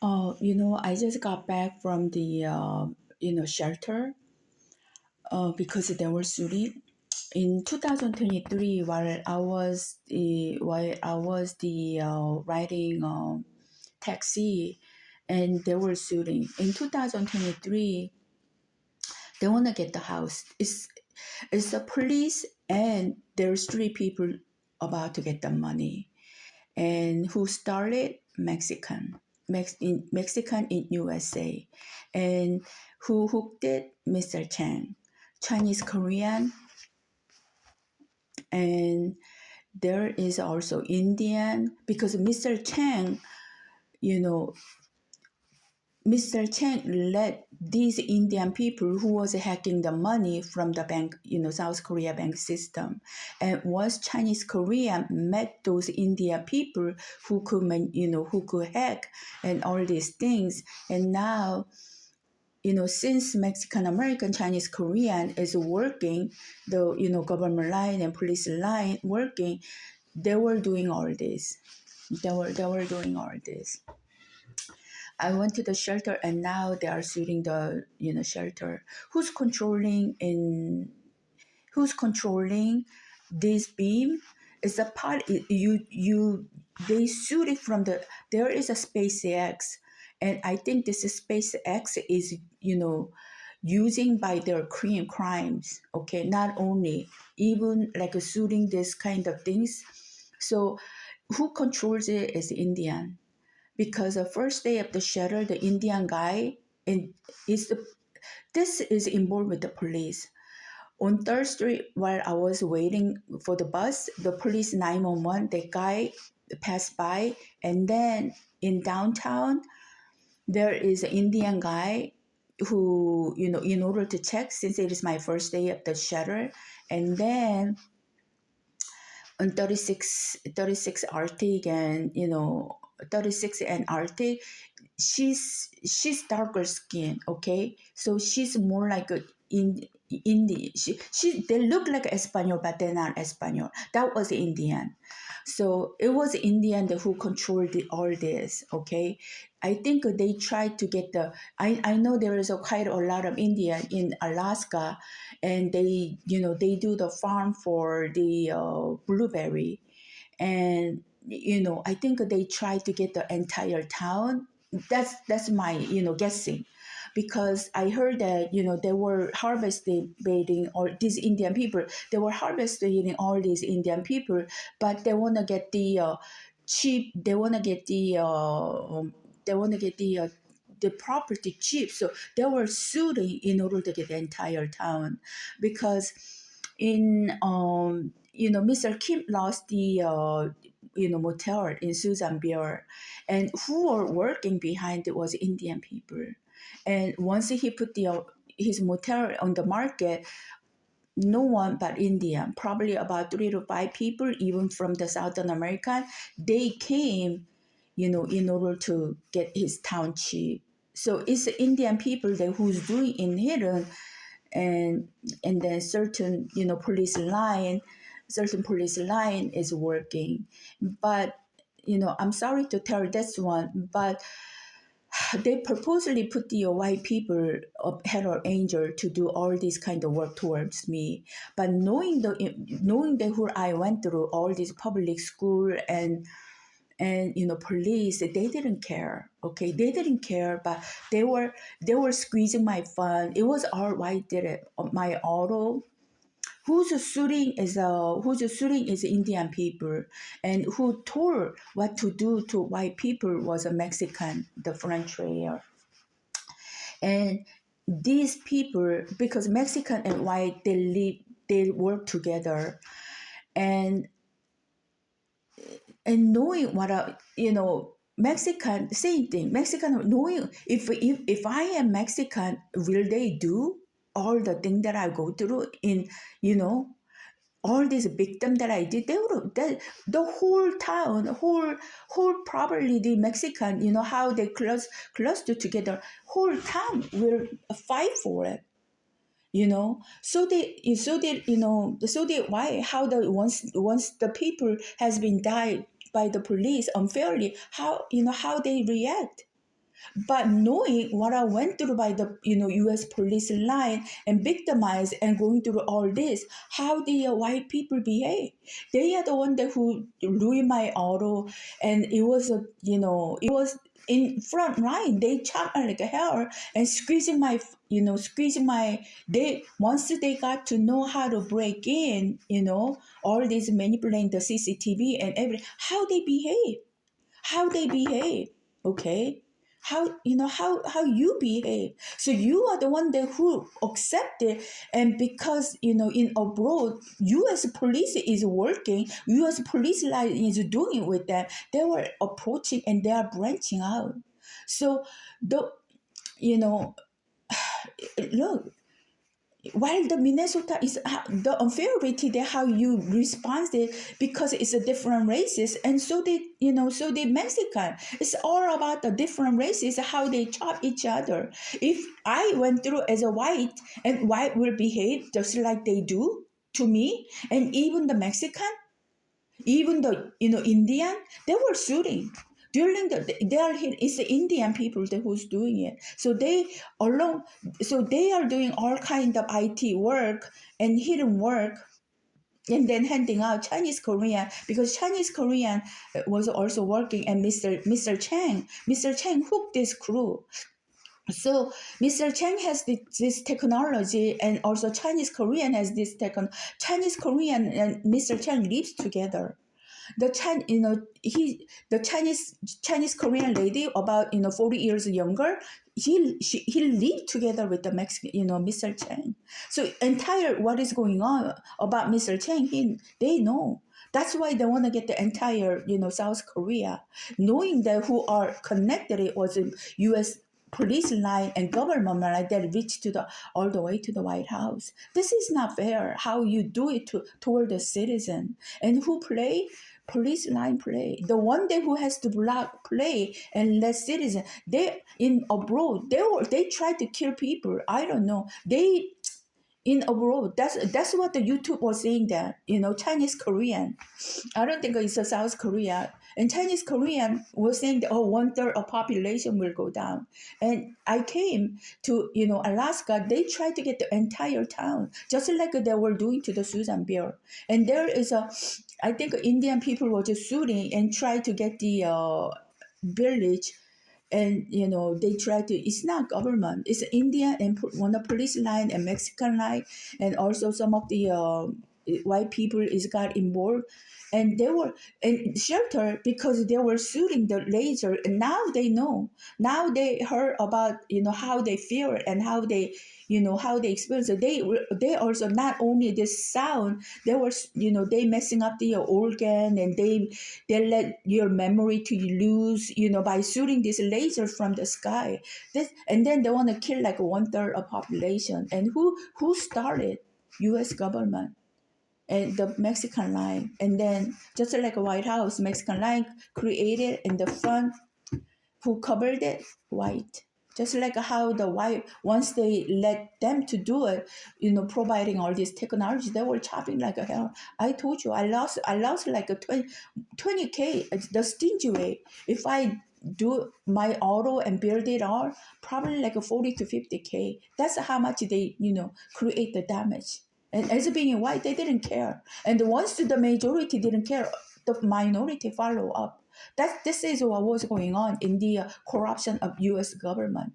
I just got back from the shelter because they were shooting in 2023 while I was riding taxi, and they were shooting in 2023. They want to get the house. It's the police, and there's three people about to get the money. And who started? Mexican in USA. And who hooked it? Mr. Chang, Chinese Korean. And there is also Indian, because you know Mr. Chang let these Indian people who was hacking the money from the bank, South Korea bank system. And once Chinese Korea met those Indian people who could, who could hack and all these things. And now, since Mexican American Chinese Korean is working, the, government line and police line working, they were doing all this. They were doing all this. I went to the shelter, and now they are shooting the shelter. Who's controlling this beam? Is a part you they shoot it from there is a SpaceX, and I think this is SpaceX is using by their Korean crimes. Okay, not only even like shooting this kind of things. So who controls it is Indian, because the first day of the shelter, the Indian guy, and this is involved with the police. On Thursday, while I was waiting for the bus, the police 911, the guy passed by, and then in downtown, there is an Indian guy who, in order to check, since it is my first day of the shelter, and then on 36 Arctic, and 36 and Arctic, she's darker skin, okay, so she's more like a in Indian. They look like Espanol, but they're not Espanol. That was Indian. So it was Indian who controlled all this, okay. I think they tried to get I know there is quite a lot of Indian in Alaska, and they do the farm for the blueberry. And I think they tried to get the entire town. That's my guessing, because I heard that they were harvesting all these Indian people. They were harvesting all these Indian people, but they want to get the cheap. They want to get the property cheap. So they were suing in order to get the entire town, because in Mr. Kim lost the motel in SUSANVILLE, and who were working behind it was Indian people. And once he put his motel on the market, no one but Indian, probably about 3 to 5 people, even from the Southern American, they came, in order to get his town cheap. So it's the Indian people that who's doing in hidden, and then certain police line is working. But I'm sorry to tell this one, but they purposely put the white people of Herald Angel to do all this kind of work towards me. But knowing the who I went through all this public school and police, they didn't care. Okay, they didn't care, but they were squeezing my fund. It was all white did it. My auto. Who's shooting is Indian people, and who told what to do to white people was a Mexican, the French player. And these people, because Mexican and white, they work together, and knowing what Mexican, same thing. Mexican, knowing if I am Mexican, will they do all the thing that I go through in all these victim that I did? They would the whole town, whole probably the Mexican, how they cluster together, whole town will fight for it. So they why how the once the people has been died by the police unfairly, how they react. But knowing what I went through by the U.S. police line and victimized and going through all this, how the white people behave? They are the one that who ruined my auto, and it was it was in front line. They chopped my like hair and squeezing my squeezing my. They once they got to know how to break in, all these manipulating the CCTV and every how they behave, okay, how you behave. So you are the one that who accepted, and because in abroad U.S. police is working, U.S. police line is doing with them, they were approaching and they are branching out. So the you know look, while the Minnesota is the unfairity there, how you responded, because it's a different races, and so they so they Mexican, it's all about the different races, how they chop each other. If I went through as a white, and white will behave just like they do to me, and even the Mexican, even the Indian, they were shooting during they are here. It's the Indian people that who's doing it. So they alone, so they are doing all kind of IT work and hidden work, and then handing out Chinese Korean, because Chinese Korean was also working, and Mr. Chang hooked this crew. So Mr. Chang has this technology, and also Chinese Korean has this Chinese Korean and Mr. Chang lives together. The Chin, the Chinese Korean lady, about 40 years younger, he lived together with the Mexican, Mr. Chang. So entire what is going on about Mr. Chang, they know. That's why they want to get the entire South Korea, knowing that who are connected. It was a U.S. police line and government line that reached to the all the way to the White House. This is not fair. How you do it toward the citizen, and who play police line play. The one day who has to block play and let citizen. They in abroad they try to kill people. I don't know. They in abroad. That's what the YouTube was saying, that Chinese Korean. I don't think it's a South Korea. And Chinese Korean was saying that, oh, 1/3 of population will go down. And I came to Alaska. They tried to get the entire town, just like they were doing to the SUSANVILLE. And there is I think Indian people were just shooting and try to get the village, and they try to. It's not government. It's India and one of police line and Mexican line, and also some of the white people is got involved, and they were in shelter because they were shooting the laser, and now they know. Now they heard about how they feel and how they how they experience it. They also, not only the sound, they were they messing up the organ, and they let your memory to lose by shooting this laser from the sky. This, and then they want to kill like 1/3 of population. And who started? U.S. government and the Mexican line. And then just like a White House, Mexican line created in the front, who covered it? White. Just like how the white, once they let them to do it, providing all this technology, they were chopping like a hell. I told you, I lost like a 20K, the stingy way. If I do my auto and build it all, probably like a 40 to 50K. That's how much they, create the damage. And as being white, they didn't care. And once the majority didn't care, the minority follow up. This is what was going on in the corruption of U.S. government.